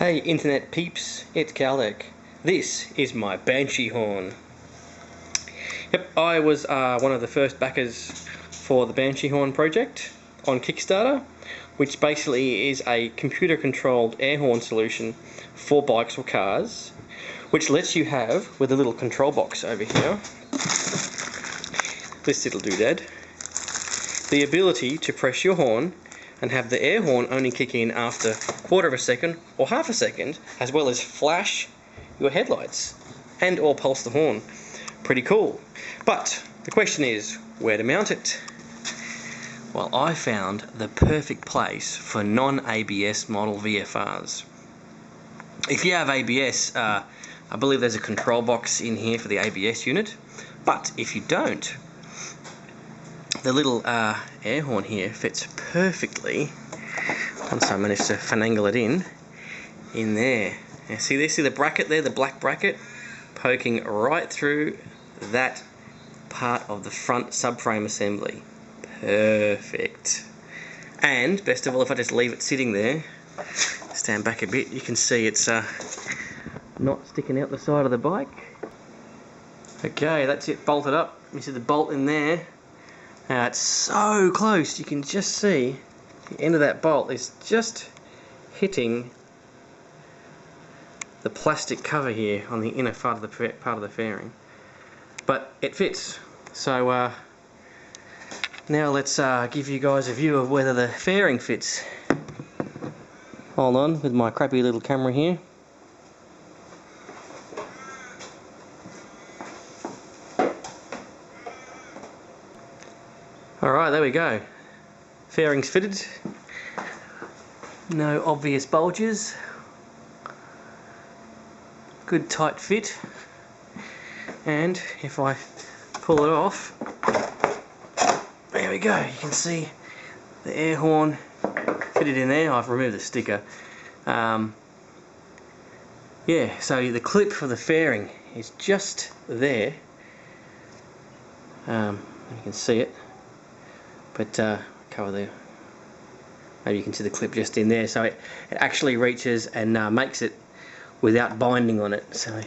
Hey internet peeps, it's Kaldek. This is my Banshee horn. Yep, I was one of the first backers for the Banshee horn project on Kickstarter, which basically is a computer controlled air horn solution for bikes or cars, which lets you have, with a little control box over here, this little doodad, the ability to press your horn and have the air horn only kick in after a quarter of a second or half a second, as well as flash your headlights and or pulse the horn. Pretty cool. But the question is, where to mount it? Well, I found the perfect place for non-ABS model VFRs. If you have ABS, I believe there's a control box in here for the ABS unit, but if you don't, the little air horn here fits perfectly, once I managed to finagle it in there. Now see the bracket there, the black bracket, poking right through that part of the front subframe assembly. Perfect. And best of all, if I just leave it sitting there, stand back a bit, you can see it's not sticking out the side of the bike. Okay, that's it bolted up. You see the bolt in there. Now it's so close, you can just see the end of that bolt is just hitting the plastic cover here on the inner part of the fairing. But it fits. So now let's give you guys a view of whether the fairing fits. Hold on, with my crappy little camera here. Alright, there we go. Fairing's fitted. No obvious bulges. Good tight fit. And if I pull it off, there we go. You can see the air horn fitted in there. I've removed the sticker. Yeah, so the clip for the fairing is just there. You can see it. But cover there. Maybe you can see the clip just in there. So it actually reaches and makes it without binding on it. So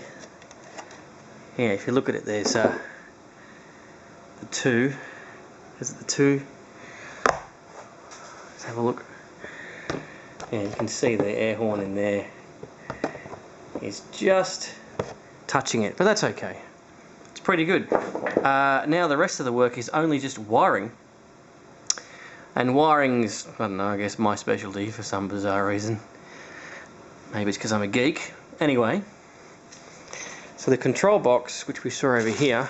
yeah, if you look at it, there's the two. Is it the two? Let's have a look. Yeah, you can see the air horn in there is just touching it, but that's okay. It's pretty good. Now the rest of the work is only just wiring. And wiring's, I don't know, I guess my specialty for some bizarre reason. Maybe it's because I'm a geek. Anyway, so the control box, which we saw over here,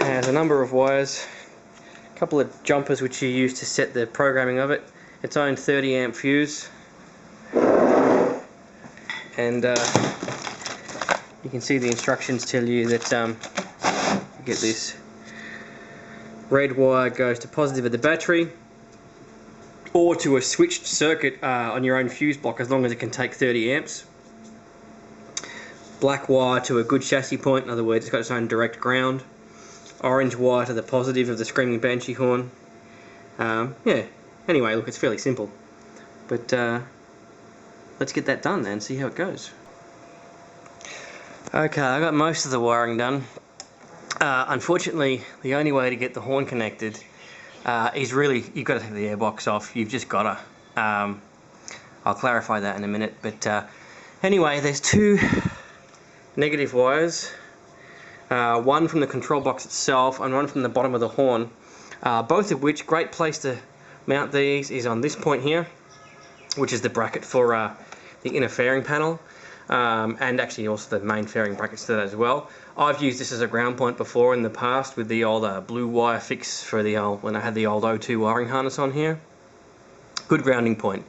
has a number of wires, a couple of jumpers which you use to set the programming of it, its own 30 amp fuse, and you can see the instructions tell you that, get this, red wire goes to positive of the battery or to a switched circuit on your own fuse block, as long as it can take 30 amps. Black wire to a good chassis point, in other words it's got its own direct ground. Orange wire to the positive of the screaming Banshee horn. Yeah, anyway, look, it's fairly simple, but let's get that done and see how it goes. Okay, I got most of the wiring done. Unfortunately, the only way to get the horn connected is really, you've got to take the airbox off. You've just got to. I'll clarify that in a minute. But anyway, there's two negative wires. One from the control box itself and one from the bottom of the horn. Both of which, great place to mount these is on this point here, which is the bracket for the inner fairing panel. And actually also the main fairing brackets to that as well. I've used this as a ground point before in the past with the old blue wire fix for the old, when I had the old O2 wiring harness on here. Good grounding point.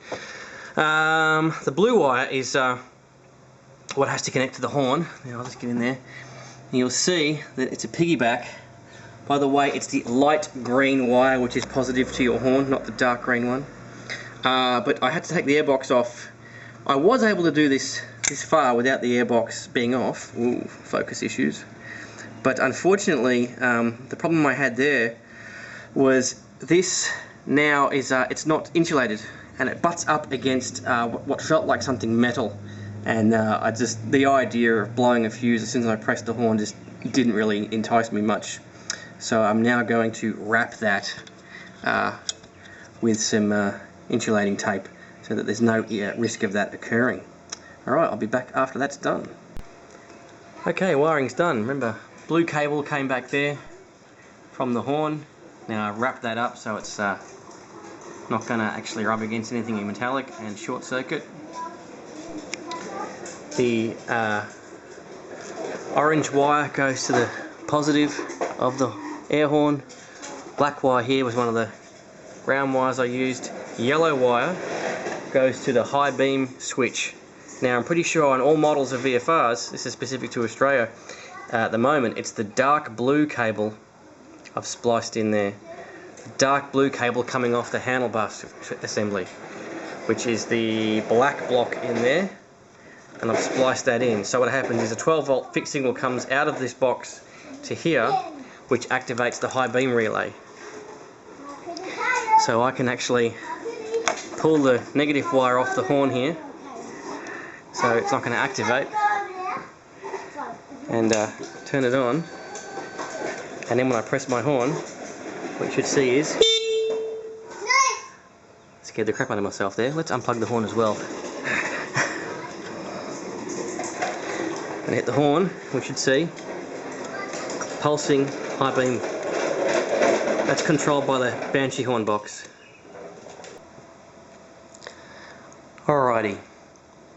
The blue wire is what has to connect to the horn. Now I'll just get in there. And you'll see that it's a piggyback. By the way, it's the light green wire which is positive to your horn, not the dark green one. But I had to take the airbox off. I was able to do this far without the airbox being off. Ooh, focus issues. But unfortunately, the problem I had there was this now is it's not insulated, and it butts up against what felt like something metal, and the idea of blowing a fuse as soon as I pressed the horn just didn't really entice me much. So I'm now going to wrap that with some insulating tape so that there's no risk of that occurring. Alright, I'll be back after that's done. Okay, wiring's done. Remember, blue cable came back there from the horn. Now I've wrapped that up so it's not going to actually rub against anything metallic and short circuit. The orange wire goes to the positive of the air horn. Black wire here was one of the round wires I used. Yellow wire goes to the high beam switch. Now I'm pretty sure on all models of VFRs, this is specific to Australia at the moment, it's the dark blue cable I've spliced in there. Dark blue cable coming off the handlebar assembly, which is the black block in there, and I've spliced that in. So what happens is a 12 volt fixed signal comes out of this box to here, which activates the high beam relay. So I can actually pull the negative wire off the horn here, so it's not going to activate, and turn it on, and then when I press my horn, what you should see is, scared the crap out of myself there. Let's unplug the horn as well. And hit the horn, we should see pulsing high beam. That's controlled by the Banshee horn box. Alrighty,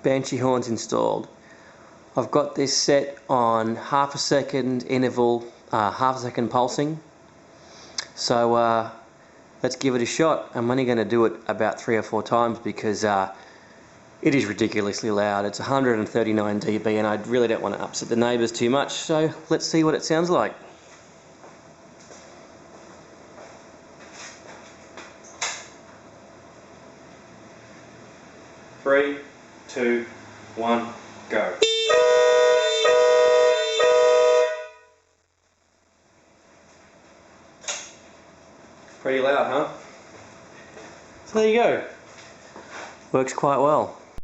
Banshee horns installed. I've got this set on half a second interval, half a second pulsing. So let's give it a shot. I'm only going to do it about 3 or 4 times because it is ridiculously loud. It's 139 dB and I really don't want to upset the neighbours too much. So let's see what it sounds like. Three, 2, 1, go. Pretty loud, huh? So there you go. Works quite well.